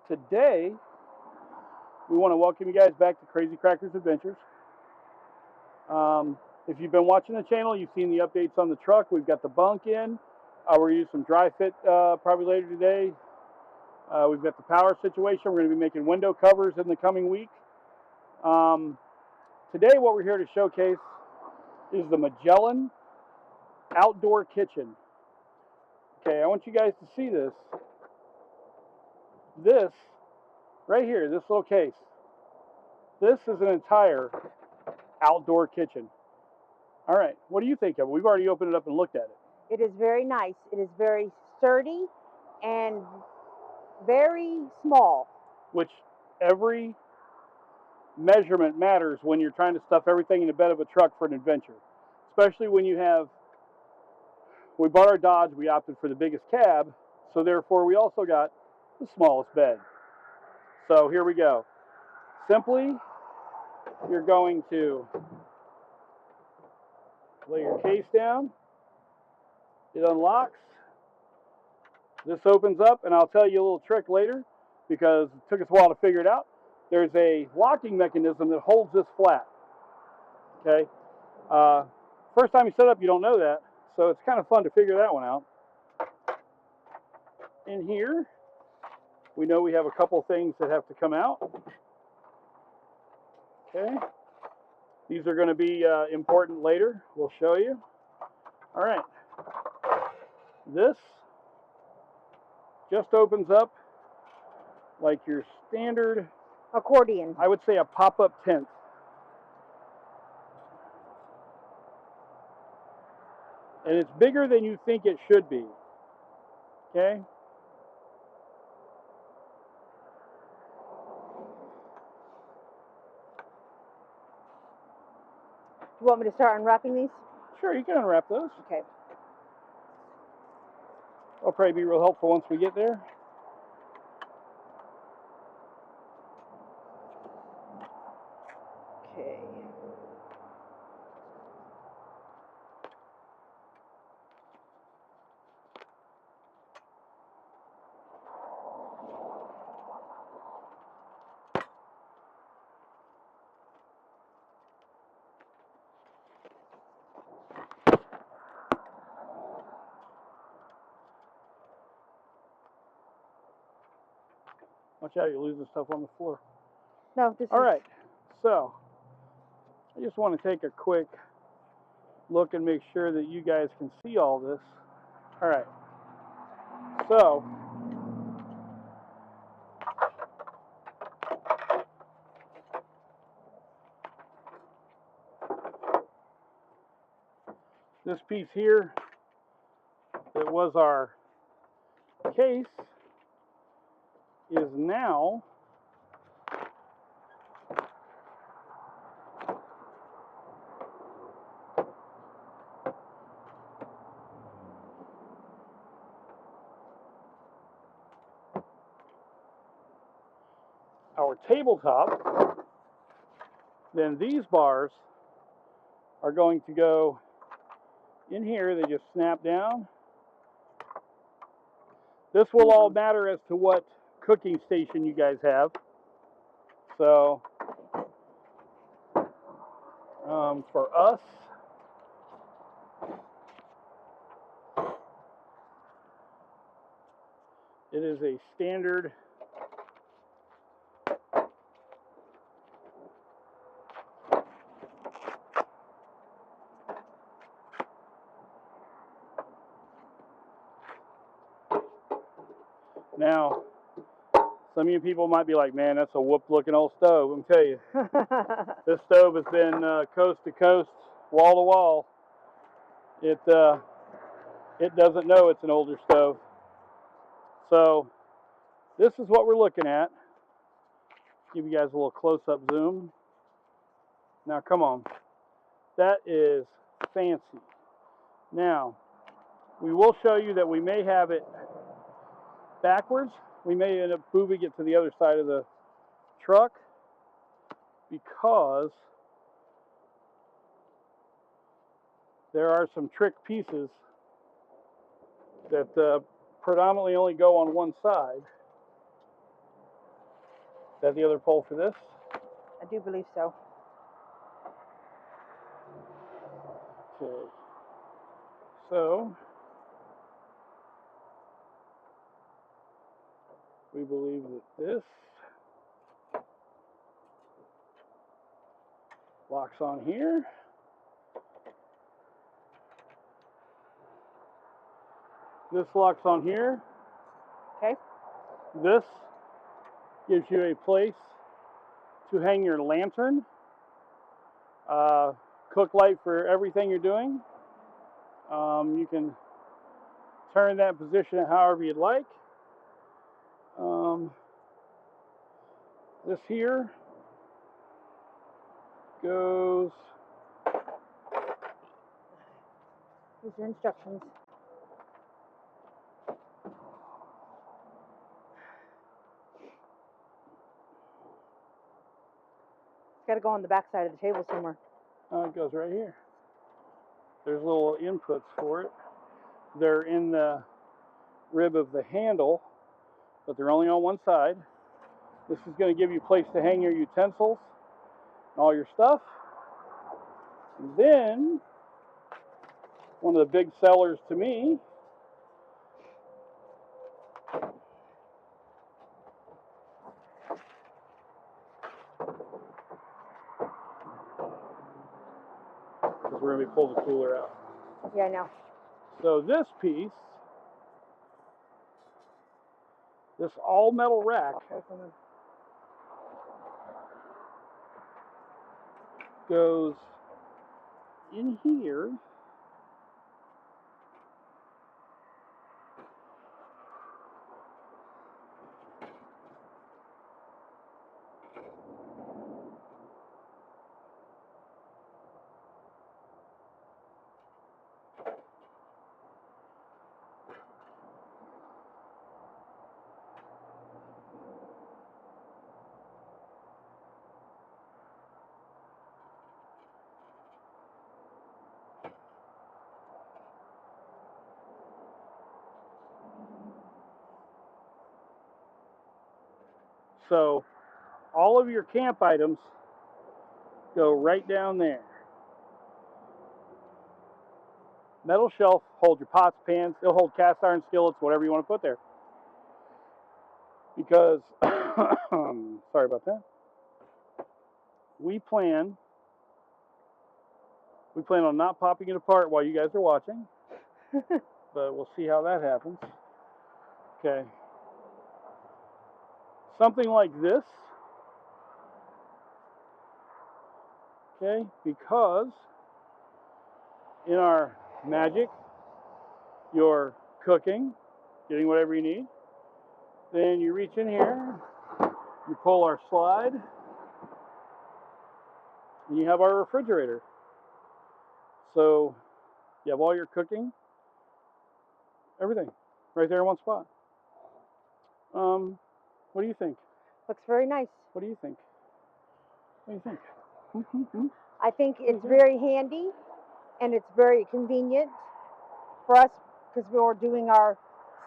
Today, we want to welcome you guys back to Crazy Crackers Adventures. If you've been watching the channel, you've seen the updates on the truck. We've got the bunk in. We're going to use some dry fit probably later today. We've got the power situation. We're going to be making window covers in the coming week. Today, what we're here to showcase is the Magellan outdoor kitchen. Okay, I want you guys to see this. This right here, this little case. This is an entire outdoor kitchen. All right, what do you think of it? We've already opened it up and looked at it. It is very nice. It is very sturdy and very small. Which every measurement matters when you're trying to stuff everything in the bed of a truck for an adventure. Especially when you have, we bought our Dodge, we opted for the biggest cab, so therefore we also got the smallest bed. So here we go. Simply, you're going to lay your case down. It unlocks. This opens up, and I'll tell you a little trick later because it took us a while to figure it out. There's a locking mechanism that holds this flat. Okay. First time you set it up, you don't know that, so it's kind of fun to figure that one out. In here, we know we have a couple things that have to come out. Okay. These are going to be important later. We'll show you. All right. This just opens up like your standard Accordion. I would say a pop-up tent. And it's bigger than you think it should be. Okay? You want me to start unwrapping these? Sure, you can unwrap those. Okay. That'll probably be real helpful once we get there. Okay. Watch out, you lose the stuff on the floor. No, this All is... right, so I just want to take a quick look and make sure that you guys can see all this. All right, so this piece here that was our case is now our tabletop. Then these bars are going to go in here. They just snap down. This will all matter as to what cooking station you guys have. So for us, it is a standard now. Some of you people might be like, man, that's a whooped looking old stove. I'm tell you, this stove has been coast to coast, wall to wall. It doesn't know it's an older stove. So this is what we're looking at. Give you guys a little close-up zoom. Now, come on. That is fancy. Now, we will show you that we may have it backwards. We may end up moving it to the other side of the truck because there are some trick pieces that predominantly only go on one side. Is that the other pole for this? I do believe so. Okay. So we believe that this locks on here. This locks on here. Okay. This gives you a place to hang your lantern, cook light for everything you're doing. You can turn that position however you'd like. This here goes. Here's your instructions. It's got to go on the back side of the table somewhere. It goes right here. There's little inputs for it. They're in the rib of the handle, but they're only on one side. This is going to give you a place to hang your utensils and all your stuff. And then, one of the big sellers to me, because we're going to be pulling the cooler out. Yeah, I know. So this piece, this all metal rack, goes in here. So all of your camp items go right down there. Metal shelf, hold your pots, pans, it'll hold cast iron skillets, whatever you want to put there. Because, sorry about that. We plan on not popping it apart while you guys are watching. But we'll see how that happens. Okay. Something like this. Okay, because in our magic, you're cooking, getting whatever you need. Then you reach in here, you pull our slide, and you have our refrigerator. So you have all your cooking, everything, right there in one spot. What do you think? Looks very nice. What do you think? What do you think? I think it's very handy and it's very convenient for us because we're doing our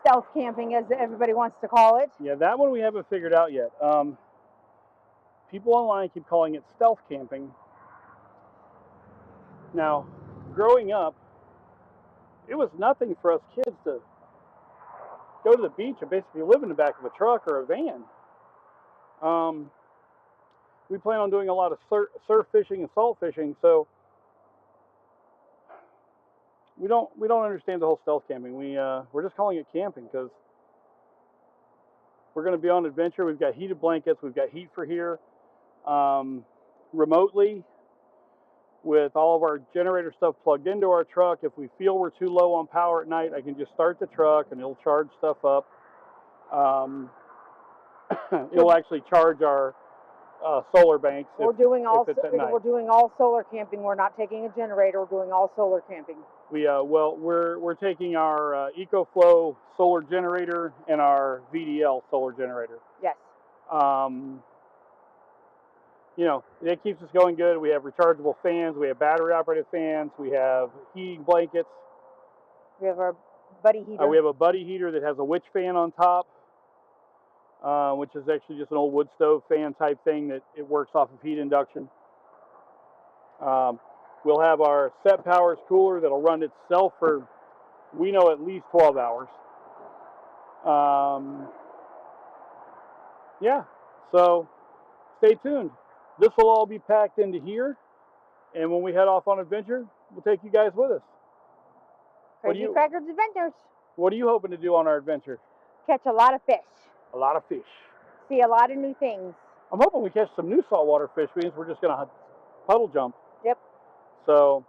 stealth camping, as everybody wants to call it. Yeah, that one we haven't figured out yet. People online keep calling it stealth camping. Now, growing up, it was nothing for us kids to go to the beach and basically live in the back of a truck or a van. We plan on doing a lot of surf fishing and salt fishing, so we don't understand the whole stealth camping. We're just calling it camping because we're going to be on adventure. We've got heated blankets, we've got heat for here, remotely with all of our generator stuff plugged into our truck. If we feel we're too low on power at night, I can just start the truck and it'll charge stuff up. It'll actually charge our solar banks if it's at night. We're doing all solar camping. We're not taking a generator. We're doing all solar camping. We're taking our EcoFlow solar generator and our VDL solar generator. Yes. You know, it keeps us going good. We have rechargeable fans. We have battery operated fans. We have heating blankets. We have our buddy heater. We have a buddy heater that has a witch fan on top. which is actually just an old wood stove fan type thing that it works off of heat induction. We'll have our set powers cooler that'll run itself for, we know, at least 12 hours. Yeah, so stay tuned. This will all be packed into here, and when we head off on adventure, we'll take you guys with us. Crazy Crackers Adventures. What are you hoping to do on our adventure? Catch a lot of fish. A lot of fish. See a lot of new things. I'm hoping we catch some new saltwater fish, means we're just going to puddle jump. Yep. So,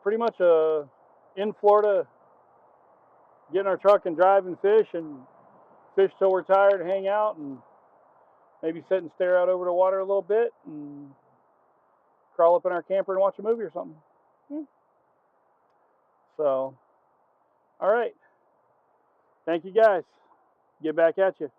pretty much in Florida, get in our truck and drive and fish till we're tired, hang out, and maybe sit and stare out over the water a little bit and crawl up in our camper and watch a movie or something. So, all right. Thank you guys. Get back at you.